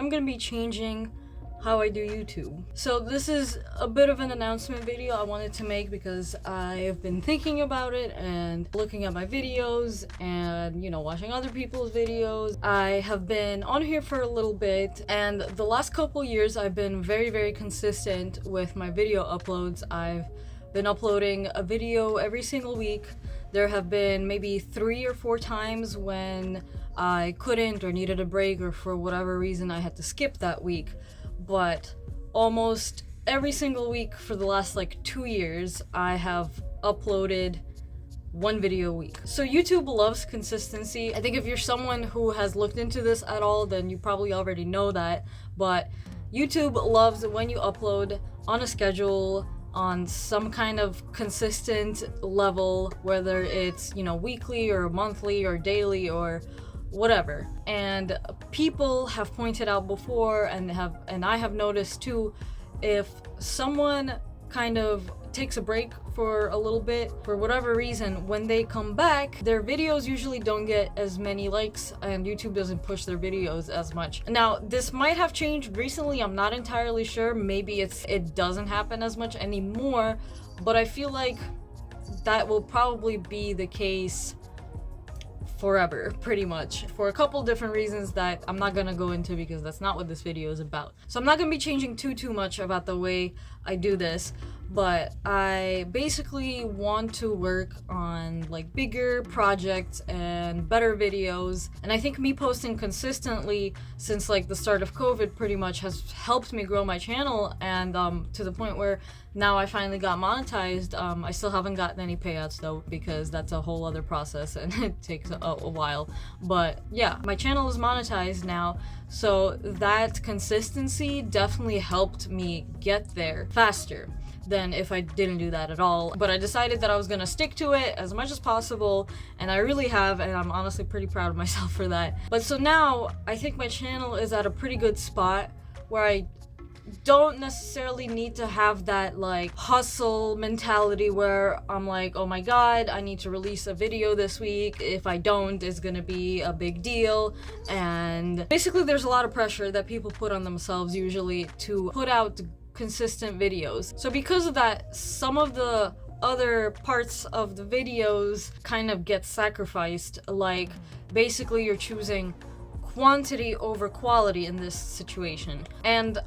I'm gonna be changing how I do YouTube. So this is a bit of an announcement video I wanted to make because I have been thinking about it and looking at my videos and, you know, watching other people's videos. I have been on here for a little bit, and the last couple years I've been very consistent with my video uploads. I've been uploading a video every single week. There have been maybe 3 or 4 times when I couldn't or needed a break, or for whatever reason I had to skip that week. But almost every single week for the last like 2 years, I have uploaded 1 video a week. So YouTube loves consistency. I think if you're someone who has looked into this at all, then you probably already know that. But YouTube loves when you upload on a schedule, on some kind of consistent level, whether it's, you know, weekly or monthly or daily or whatever. And people have pointed out before, and I have noticed too, if someone kind of takes a break for a little bit for whatever reason, when they come back, their videos usually don't get as many likes and YouTube doesn't push their videos as much. Now, this might have changed recently, I'm not entirely sure. Maybe it doesn't happen as much anymore, but I feel like that will probably be the case forever, pretty much, for a couple different reasons that I'm not gonna go into because that's not what this video is about. So I'm not gonna be changing too much about the way I do this, but I basically want to work on like bigger projects and better videos. And I think me posting consistently since like the start of COVID pretty much has helped me grow my channel, and to the point where now I finally got monetized. I still haven't gotten any payouts though, because that's a whole other process and it takes a while. But yeah, my channel is monetized now, so that consistency definitely helped me get there faster than if I didn't do that at all. But I decided that I was gonna stick to it as much as possible, and I really have, and I'm honestly pretty proud of myself for that. But so now I think my channel is at a pretty good spot where I don't necessarily need to have that like hustle mentality where I'm like, oh my god, I need to release a video this week. If I don't, it's gonna be a big deal. And basically there's a lot of pressure that people put on themselves usually to put out consistent videos. So because of that, some of the other parts of the videos kind of get sacrificed. Like basically you're choosing quantity over quality in this situation. And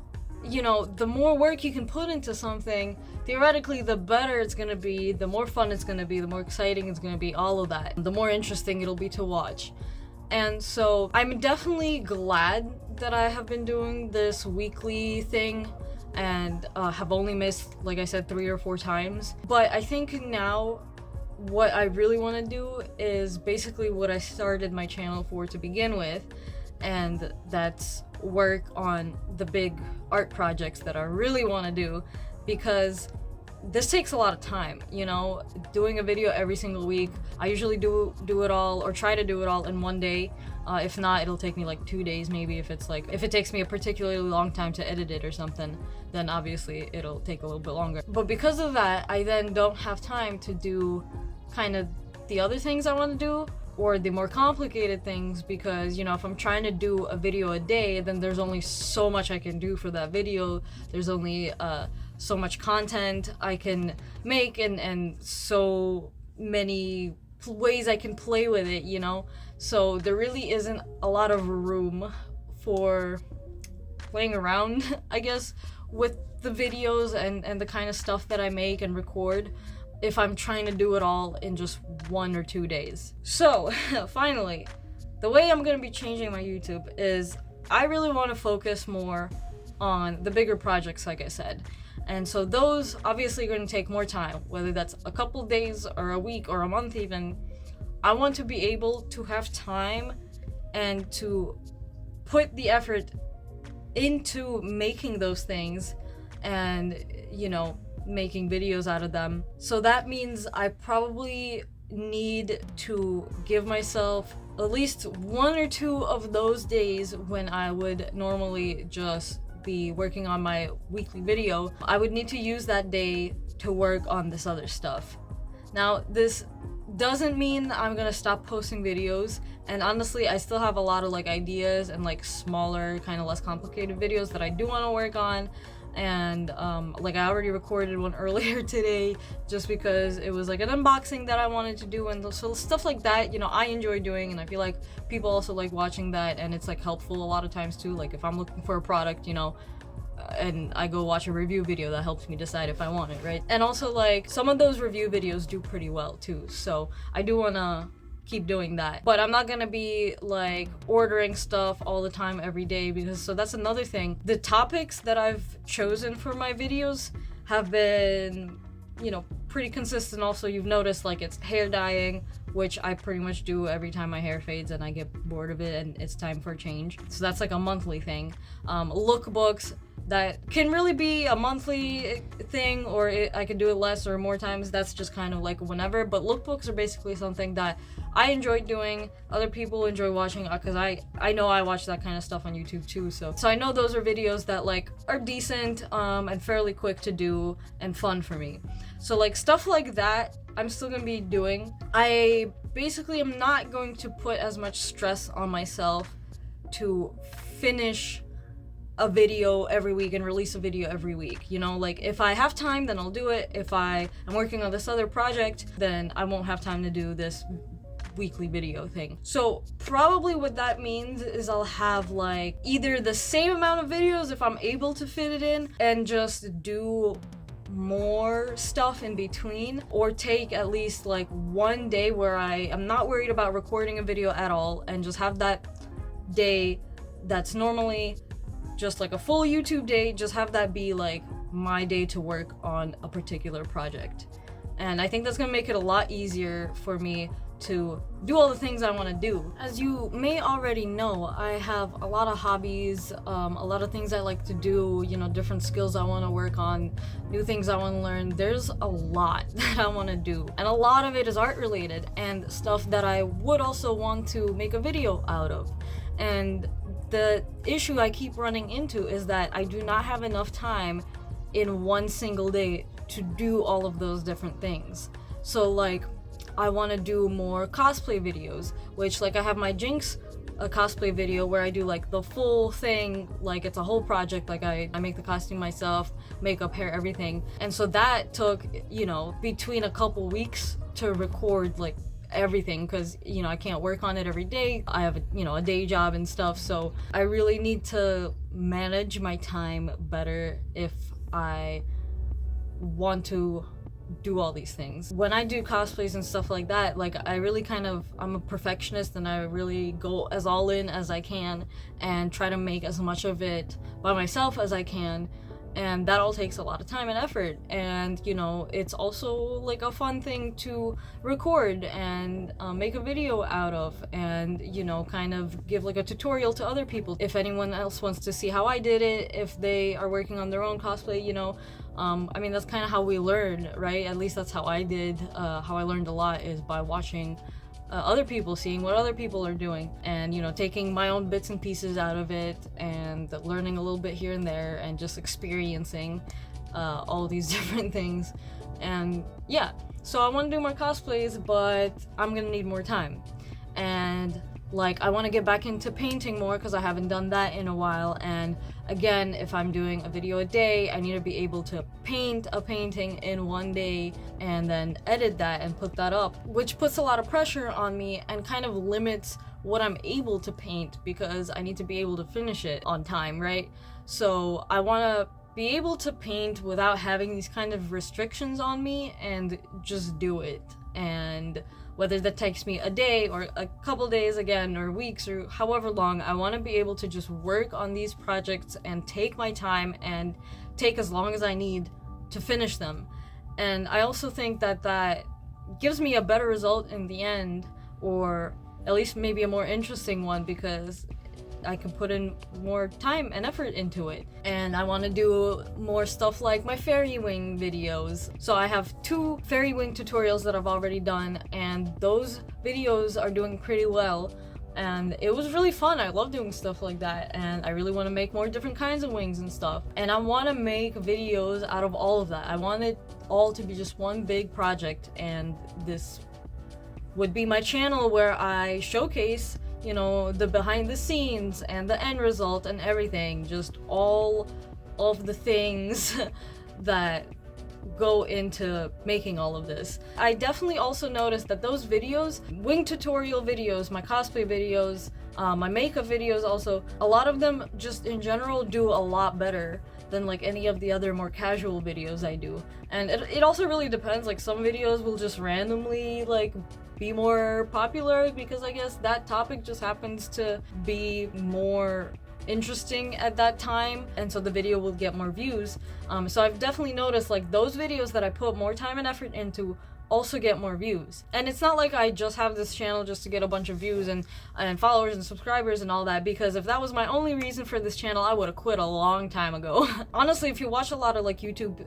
you know, the more work you can put into something, theoretically, the better it's gonna be, the more fun it's gonna be, the more exciting it's gonna be, all of that. The more interesting it'll be to watch. And so I'm definitely glad that I have been doing this weekly thing and have only missed, like I said, 3 or 4 times. But I think now what I really want to do is basically what I started my channel for to begin with, and that's work on the big art projects that I really want to do, because this takes a lot of time, you know, doing a video every single week. I usually do it all, or try to do it all in 1 day. If not, it'll take me like 2 days maybe. If it takes me a particularly long time to edit it or something, then obviously it'll take a little bit longer. But because of that, I then don't have time to do kind of the other things I want to do, or the more complicated things, because, you know, if I'm trying to do a video a day, then there's only so much I can do for that video. There's only so much content I can make, and so many ways I can play with it, you know? So there really isn't a lot of room for playing around, I guess, with the videos and the kind of stuff that I make and record, if I'm trying to do it all in just 1 or 2 days. So, finally, the way I'm gonna be changing my YouTube is I really want to focus more on the bigger projects, like I said. And so those obviously are going to take more time, whether that's a couple days or a week or a month even. I want to be able to have time and to put the effort into making those things and, you know, making videos out of them. So that means I probably need to give myself at least 1 or 2 of those days when I would normally just be working on my weekly video. I would need to use that day to work on this other stuff. Now, this doesn't mean I'm gonna stop posting videos. And honestly, I still have a lot of like ideas and like smaller, kind of less complicated videos that I do want to work on. And like I already recorded one earlier today just because it was like an unboxing that I wanted to do, and so stuff like that, you know, I enjoy doing, and I feel like people also like watching that, and it's like helpful a lot of times too. Like if I'm looking for a product, you know, and I go watch a review video, that helps me decide if I want it, right? And also like some of those review videos do pretty well too, so I do want to keep doing that. But I'm not gonna be like ordering stuff all the time every day, because so that's another thing. The topics that I've chosen for my videos have been, you know, pretty consistent. Also, you've noticed like it's hair dyeing, which I pretty much do every time my hair fades and I get bored of it and it's time for a change. So that's like a monthly thing. Lookbooks, that can really be a monthly thing, or I could do it less or more times. That's just kind of like whenever. But lookbooks are basically something that I enjoy doing. Other people enjoy watching, because I know I watch that kind of stuff on YouTube too. So I know those are videos that like are decent and fairly quick to do and fun for me. So like stuff like that, I'm still gonna be doing. I basically am not going to put as much stress on myself to finish a video every week and release a video every week. You know, like if I have time, then I'll do it. If I am working on this other project, then I won't have time to do this weekly video thing. So probably what that means is I'll have like either the same amount of videos if I'm able to fit it in, and just do more stuff in between, or take at least like one day where I am not worried about recording a video at all, and just have that day that's normally just like a full YouTube day, just have that be like my day to work on a particular project. And I think that's gonna make it a lot easier for me to do all the things I want to do. As you may already know, I have a lot of hobbies, a lot of things I like to do, you know, different skills I want to work on, new things I want to learn. There's a lot that I want to do, and a lot of it is art related and stuff that I would also want to make a video out of. And the issue I keep running into is that I do not have enough time in one single day to do all of those different things. So like I want to do more cosplay videos, which like I have my Jinx a cosplay video where I do like the full thing, like it's a whole project, like I make the costume myself, makeup, hair, everything. And so that took, you know, between a couple weeks to record like everything, because you know I can't work on it every day. I have a day job and stuff, so I really need to manage my time better if I want to do all these things. When I do cosplays and stuff like that, like I really I'm a perfectionist, and I really go as all in as I can and try to make as much of it by myself as I can. And that all takes a lot of time and effort, and you know it's also like a fun thing to record and make a video out of, and you know kind of give like a tutorial to other people if anyone else wants to see how I did it, if they are working on their own cosplay, you know. I mean, that's kind of how we learn, right? At least that's how I did. How I learned a lot is by watching other people, seeing what other people are doing, and you know taking my own bits and pieces out of it, and learning a little bit here and there, and just experiencing all these different things. And yeah, so I want to do more cosplays, but I'm gonna need more time. And like I want to get back into painting more, because I haven't done that in a while. And again, if I'm doing a video a day, I need to be able to paint a painting in one day and then edit that and put that up, which puts a lot of pressure on me and kind of limits what I'm able to paint, because I need to be able to finish it on time, right? So I want to be able to paint without having these kind of restrictions on me, and just do it. And whether that takes me a day or a couple days again, or weeks, or however long, I want to be able to just work on these projects and take my time and take as long as I need to finish them. And I also think that that gives me a better result in the end, or at least maybe a more interesting one, because I can put in more time and effort into it. And I want to do more stuff like my fairy wing videos. So I have 2 fairy wing tutorials that I've already done, and those videos are doing pretty well. And it was really fun. I love doing stuff like that, and I really want to make more different kinds of wings and stuff. And I want to make videos out of all of that. I want it all to be just one big project, and this would be my channel where I showcase, you know, the behind the scenes and the end result and everything, just all of the things that go into making all of this. I definitely also noticed that those videos, wing tutorial videos, my cosplay videos, my makeup videos also, a lot of them just in general do a lot better than like any of the other more casual videos I do. And it also really depends, like some videos will just randomly like be more popular because I guess that topic just happens to be more interesting at that time, and so the video will get more views. So I've definitely noticed like those videos that I put more time and effort into also get more views. And it's not like I just have this channel just to get a bunch of views and followers and subscribers and all that, because if that was my only reason for this channel, I would have quit a long time ago. Honestly, if you watch a lot of like YouTube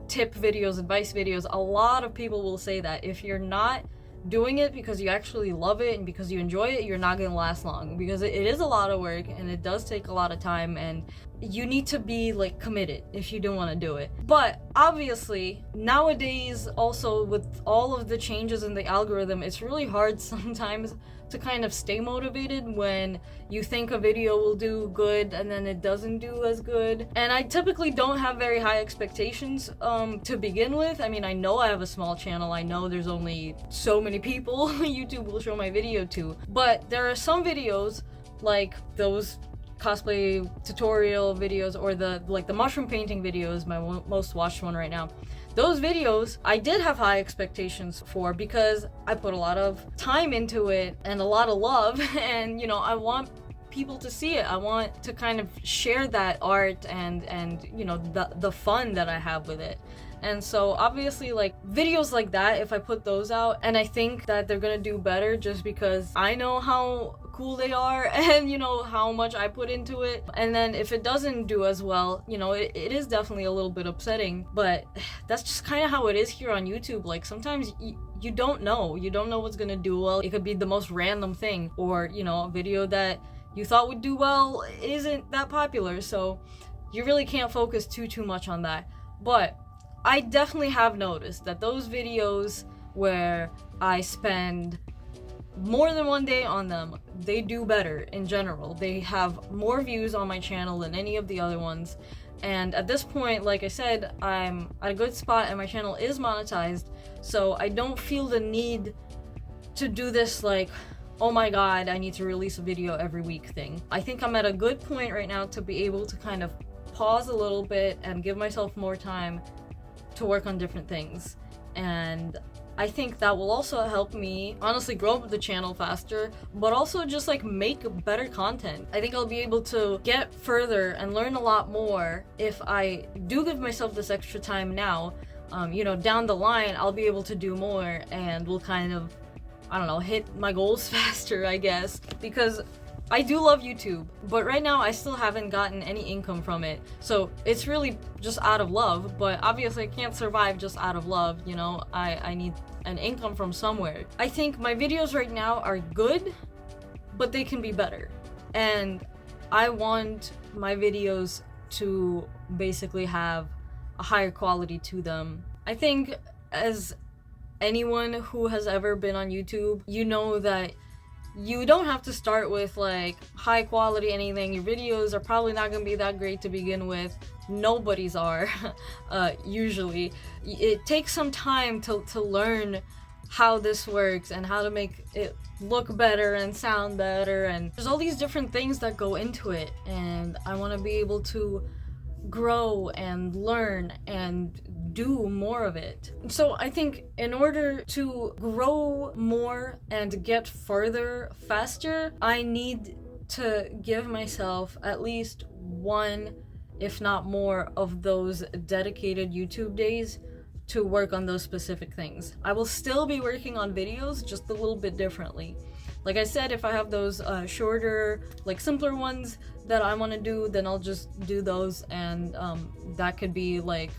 tip videos, advice videos, a lot of people will say that if you're not doing it because you actually love it and because you enjoy it, you're not gonna last long, because it is a lot of work and it does take a lot of time, and you need to be like committed if you don't want to do it. But obviously nowadays, also with all of the changes in the algorithm, it's really hard sometimes to kind of stay motivated when you think a video will do good and then it doesn't do as good. And I typically don't have very high expectations to begin with. I mean, I know I have a small channel, I know there's only so many people YouTube will show my video to, but there are some videos like those cosplay tutorial videos or the mushroom painting videos, my most watched one right now. Those videos I did have high expectations for because I put a lot of time into it and a lot of love, and you know, I want people to see it. I want to kind of share that art and you know, the fun that I have with it. And so obviously like videos like that, if I put those out, and I think that they're gonna do better just because I know how cool they are and you know how much I put into it, and then if it doesn't do as well, you know, it is definitely a little bit upsetting, but that's just kind of how it is here on YouTube. Like sometimes you don't know what's gonna do well. It could be the most random thing, or you know, a video that you thought would do well isn't that popular, so you really can't focus too much on that. But I definitely have noticed that those videos where I spend more than one day on them, they do better in general. They have more views on my channel than any of the other ones. And at this point, like I said, I'm at a good spot and my channel is monetized, so I don't feel the need to do this like, oh my god, I need to release a video every week thing. I think I'm at a good point right now to be able to kind of pause a little bit and give myself more time to work on different things. And I think that will also help me honestly grow up the channel faster, but also just like make better content. I think I'll be able to get further and learn a lot more if I do give myself this extra time now. You know, down the line I'll be able to do more and will kind of, I don't know, hit my goals faster, I guess, because I do love YouTube, but right now I still haven't gotten any income from it. So it's really just out of love, but obviously I can't survive just out of love, you know, I need an income from somewhere. I think my videos right now are good, but they can be better. And I want my videos to basically have a higher quality to them. I think as anyone who has ever been on YouTube, you know that you don't have to start with like high quality anything. Your videos are probably not gonna be that great to begin with. Nobody's are usually. It takes some time to learn how this works and how to make it look better and sound better, and there's all these different things that go into it, and I want to be able to grow and learn and do more of it. So I think in order to grow more and get further faster, I need to give myself at least one, if not more, of those dedicated YouTube days to work on those specific things. I will still be working on videos, just a little bit differently. Like I said, if I have those shorter, like simpler ones that I want to do, then I'll just do those, and that could be like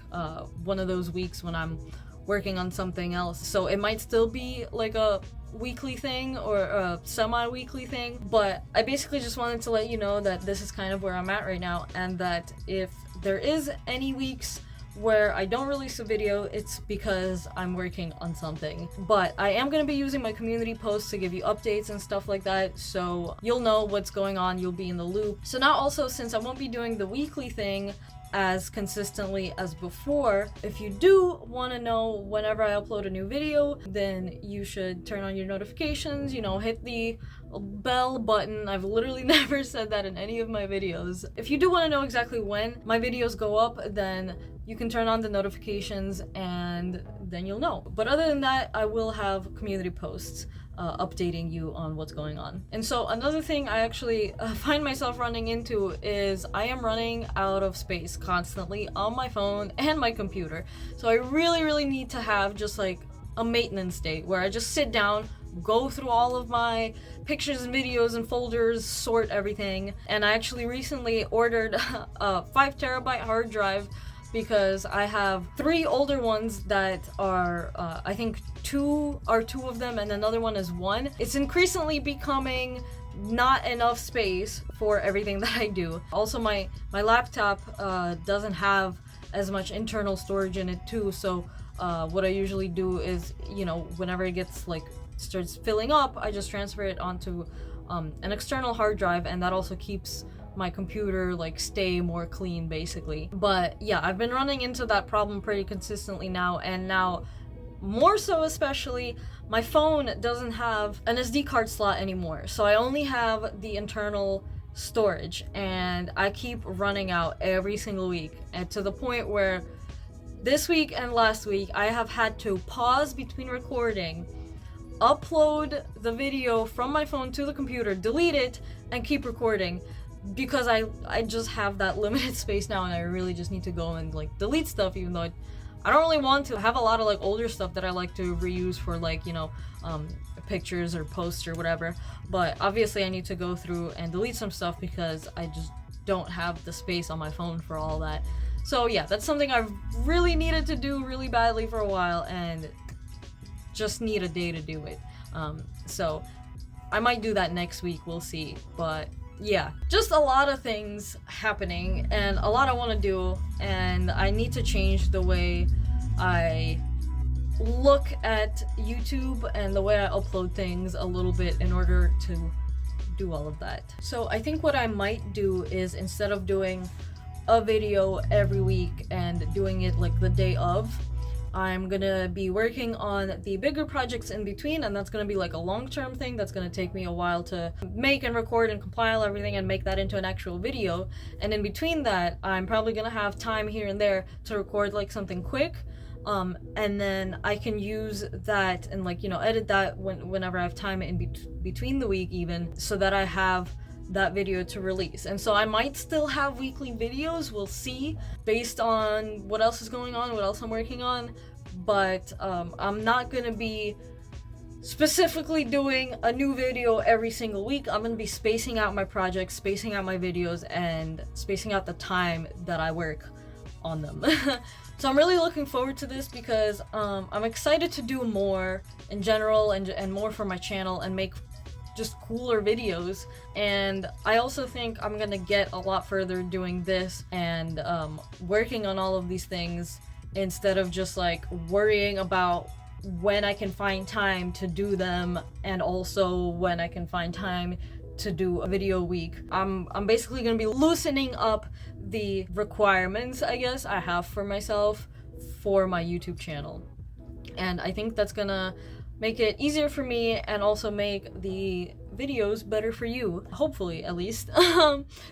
one of those weeks when I'm working on something else. So it might still be like a weekly thing or a semi-weekly thing, but I basically just wanted to let you know that this is kind of where I'm at right now, and that if there is any weeks where I don't release a video, it's because I'm working on something. But I am going to be using my community posts to give you updates and stuff like that, so you'll know what's going on, you'll be in the loop. So now also, since I won't be doing the weekly thing as consistently as before, if you do want to know whenever I upload a new video, then you should turn on your notifications, you know, hit the bell button. I've literally never said that in any of my videos. If you do want to know exactly when my videos go up, then you can turn on the notifications and then you'll know. But other than that, I will have community posts updating you on what's going on. And so another thing I actually find myself running into is I am running out of space constantly on my phone and my computer. So I really need to have just like a maintenance day where I just sit down, go through all of my pictures and videos and folders, sort everything. And I actually recently ordered a 5 terabyte hard drive because I have 3 older ones that are, I think 2 of them and another one is 1. It's increasingly becoming not enough space for everything that I do. Also, my laptop doesn't have as much internal storage in it too, so what I usually do is, you know, whenever it gets like starts filling up, I just transfer it onto an external hard drive, and that also keeps my computer like stay more clean basically. But yeah, I've been running into that problem pretty consistently now, and now more so especially my phone doesn't have an SD card slot anymore, so I only have the internal storage, and I keep running out every single week, and to the point where this week and last week I have had to pause between recording, upload the video from my phone to the computer, delete it, and keep recording, because I just have that limited space now, and I really just need to go and like delete stuff, even though I don't really want to. I have a lot of like older stuff that I like to reuse for like, you know, pictures or posts or whatever, but obviously I need to go through and delete some stuff because I just don't have the space on my phone for all that. So yeah, that's something I've really needed to do really badly for a while, and just need a day to do it. So I might do that next week, we'll see. But yeah, just a lot of things happening and a lot I want to do, and I need to change the way I look at YouTube and the way I upload things a little bit in order to do all of that. So I think what I might do is, instead of doing a video every week and doing it like the day of, I'm gonna be working on the bigger projects in between, and that's gonna be like a long-term thing that's gonna take me a while to make and record and compile everything and make that into an actual video. And in between that, I'm probably gonna have time here and there to record like something quick, and then I can use that and like, you know, edit that whenever I have time in between the week, even, so that I have that video to release. And so I might still have weekly videos, we'll see, based on what else is going on, what else I'm working on, but I'm not gonna be specifically doing a new video every single week. I'm gonna be spacing out my projects, spacing out my videos, and spacing out the time that I work on them. So I'm really looking forward to this because I'm excited to do more in general and more for my channel and make just cooler videos. And I also think I'm gonna get a lot further doing this and working on all of these things, instead of just like worrying about when I can find time to do them and also when I can find time to do a video a week. I'm basically gonna be loosening up the requirements, I guess, I have for myself for my YouTube channel. And I think that's gonna make it easier for me and also make the videos better for you, hopefully, at least.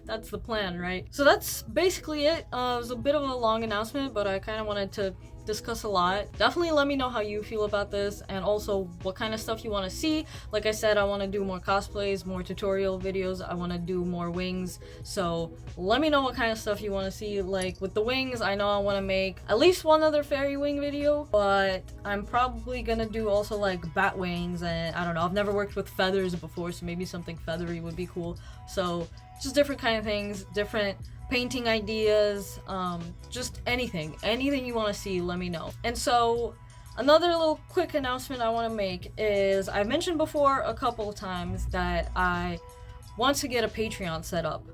That's the plan, right? So that's basically it. It was a bit of a long announcement, but I kind of wanted to discuss a lot. Definitely let me know how you feel about this, and also what kind of stuff you want to see. Like I said, I want to do more cosplays, more tutorial videos, I want to do more wings, so let me know what kind of stuff you want to see. Like with the wings, I know I want to make at least one other fairy wing video, but I'm probably gonna do also like bat wings, and I don't know, I've never worked with feathers before, so maybe something feathery would be cool. So just different kind of things, different painting ideas, just anything you want to see, let me know. And so another little quick announcement I want to make is, I've mentioned before a couple of times that I want to get a Patreon set up.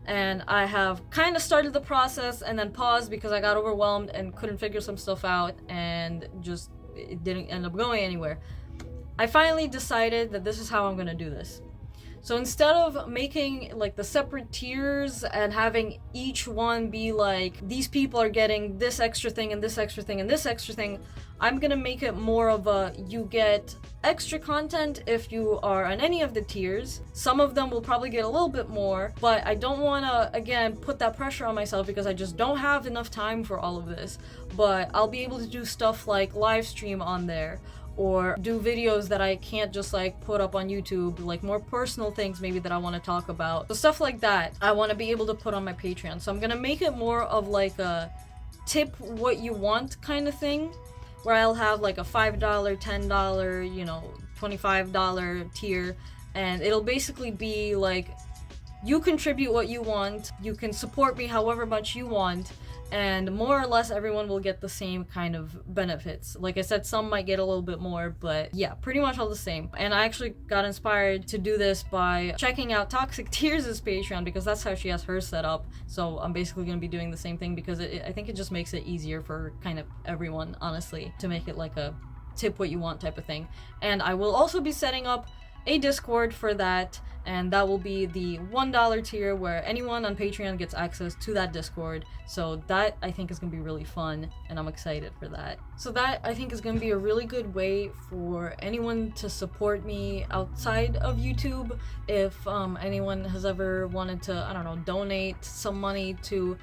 and I have kind of started the process and then paused because I got overwhelmed and couldn't figure some stuff out, and just it didn't end up going anywhere. I finally decided that this is how I'm gonna do this. So instead of making like the separate tiers and having each one be like, these people are getting this extra thing and this extra thing and this extra thing, I'm gonna make it more of a, you get extra content if you are on any of the tiers. Some of them will probably get a little bit more, but I don't wanna, again, put that pressure on myself because I just don't have enough time for all of this. But I'll be able to do stuff like live stream on there, or do videos that I can't just like put up on YouTube, like more personal things maybe that I want to talk about. So stuff like that I want to be able to put on my Patreon. So I'm gonna make it more of like a tip what you want kind of thing, where I'll have like a $5, $10, you know, $25 tier, and it'll basically be like, you contribute what you want, you can support me however much you want, and more or less everyone will get the same kind of benefits. Like I said, some might get a little bit more, but yeah, pretty much all the same. And I actually got inspired to do this by checking out Toxic Tears' Patreon, because that's how she has hers set up. So I'm basically going to be doing the same thing, because I think it just makes it easier for kind of everyone, honestly, to make it like a tip what you want type of thing. And I will also be setting up a Discord for that, and that will be the $1 tier, where anyone on Patreon gets access to that Discord. So that I think is going to be really fun, and I'm excited for that. So that I think is going to be a really good way for anyone to support me outside of YouTube. If anyone has ever wanted to, I don't know, donate some money to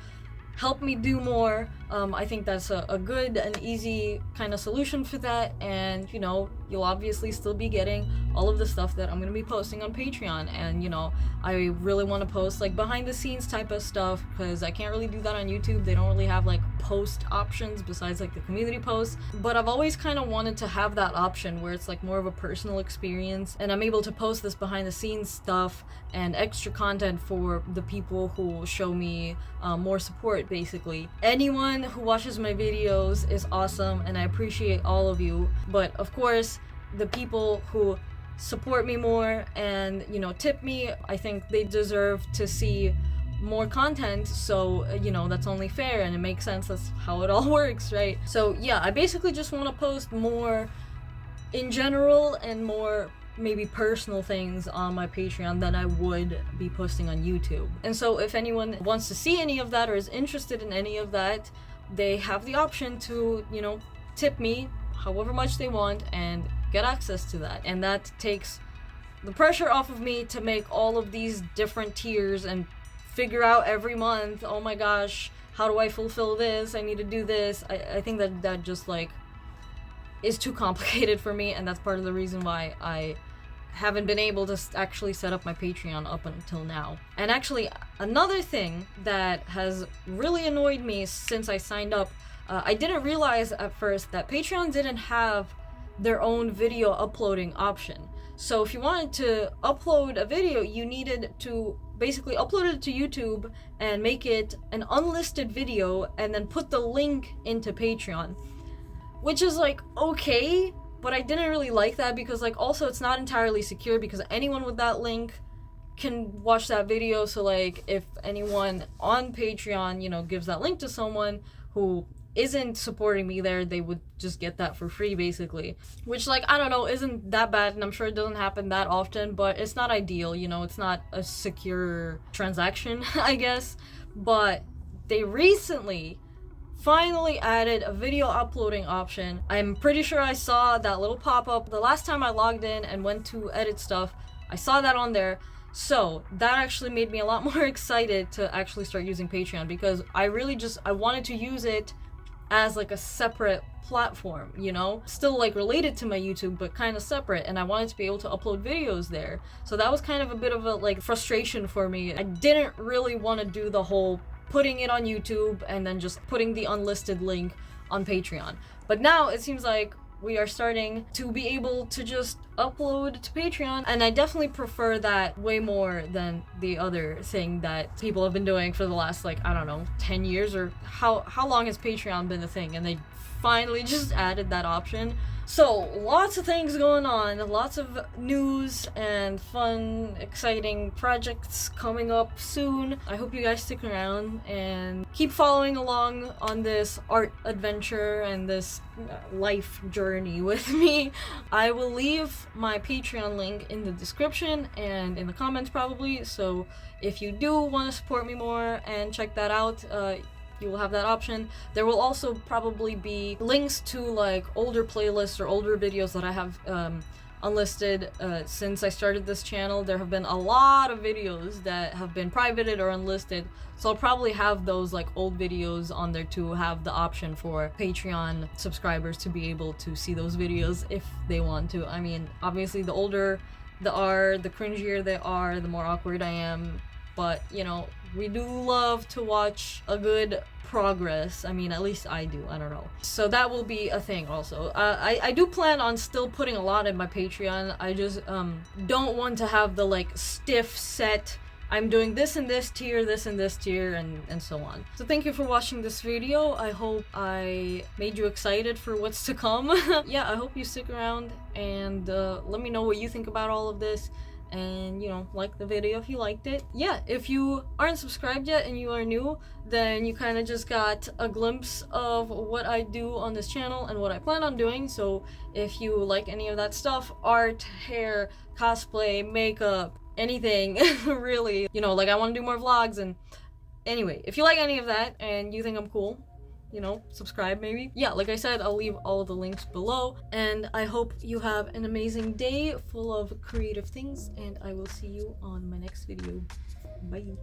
help me do more, I think that's a good and easy kind of solution for that. And you know, you'll obviously still be getting all of the stuff that I'm gonna be posting on Patreon. And you know, I really want to post like behind the scenes type of stuff, because I can't really do that on YouTube. They don't really have like post options besides like the community posts, but I've always kind of wanted to have that option where it's like more of a personal experience, and I'm able to post this behind the scenes stuff and extra content for the people who show me more support. Basically, anyone who watches my videos is awesome, and I appreciate all of you. But of course, the people who support me more and, you know, tip me, I think they deserve to see more content. So you know, that's only fair, and it makes sense. That's how it all works, right? So yeah, I basically just want to post more in general and more maybe personal things on my Patreon than I would be posting on YouTube. And so if anyone wants to see any of that or is interested in any of that, they have the option to, you know, tip me however much they want and get access to that. And that takes the pressure off of me to make all of these different tiers and figure out every month, oh my gosh, how do I fulfill this? I need to do this. I think that just like is too complicated for me, and that's part of the reason why I haven't been able to actually set up my Patreon up until now. And actually, another thing that has really annoyed me since I signed up, I didn't realize at first that Patreon didn't have their own video uploading option. So if you wanted to upload a video, you needed to basically upload it to YouTube and make it an unlisted video and then put the link into Patreon. Which is like, okay, but I didn't really like that, because like also it's not entirely secure, because anyone with that link can watch that video. So like if anyone on Patreon, you know, gives that link to someone who isn't supporting me there, they would just get that for free basically. Which, like, I don't know, isn't that bad, and I'm sure it doesn't happen that often, but it's not ideal, you know, it's not a secure transaction, I guess. But they recently finally added a video uploading option. I'm pretty sure I saw that little pop-up the last time I logged in and went to edit stuff. I saw that on there. So that actually made me a lot more excited to actually start using Patreon, because I wanted to use it as like a separate platform, you know, still like related to my YouTube, but kind of separate, and I wanted to be able to upload videos there. So that was kind of a bit of a like frustration for me. I didn't really want to do the whole putting it on YouTube and then just putting the unlisted link on Patreon. But now it seems like we are starting to be able to just upload to Patreon, and I definitely prefer that way more than the other thing that people have been doing for the last, like, I don't know, 10 years, or how long has Patreon been a thing, and they finally just added that option. So, lots of things going on, lots of news and fun, exciting projects coming up soon. I hope you guys stick around and keep following along on this art adventure and this life journey with me. I will leave my Patreon link in the description and in the comments probably, so if you do want to support me more and check that out, you will have that option. There will also probably be links to like older playlists or older videos that I have unlisted since I started this channel. There have been a lot of videos that have been privated or unlisted, so I'll probably have those like old videos on there to have the option for Patreon subscribers to be able to see those videos if they want to. I mean, obviously the older they are, the cringier they are, the more awkward I am, but you know, we do love to watch a good progress. I mean, at least I do. I don't know. So that will be a thing also. I do plan on still putting a lot in my Patreon. I just don't want to have the like stiff set, I'm doing this and this tier, this and this tier, and so on. So thank you for watching this video. I hope I made you excited for what's to come. Yeah, I hope you stick around and let me know what you think about all of this. And, you know, like the video if you liked it. Yeah, if you aren't subscribed yet and you are new, then you kind of just got a glimpse of what I do on this channel and what I plan on doing. So if you like any of that stuff, art, hair, cosplay, makeup, anything, really, you know, like I want to do more vlogs. And anyway, if you like any of that and you think I'm cool, you know, subscribe maybe. Yeah, like I said, I'll leave all the links below, and I hope you have an amazing day full of creative things, and I will see you on my next video. Bye.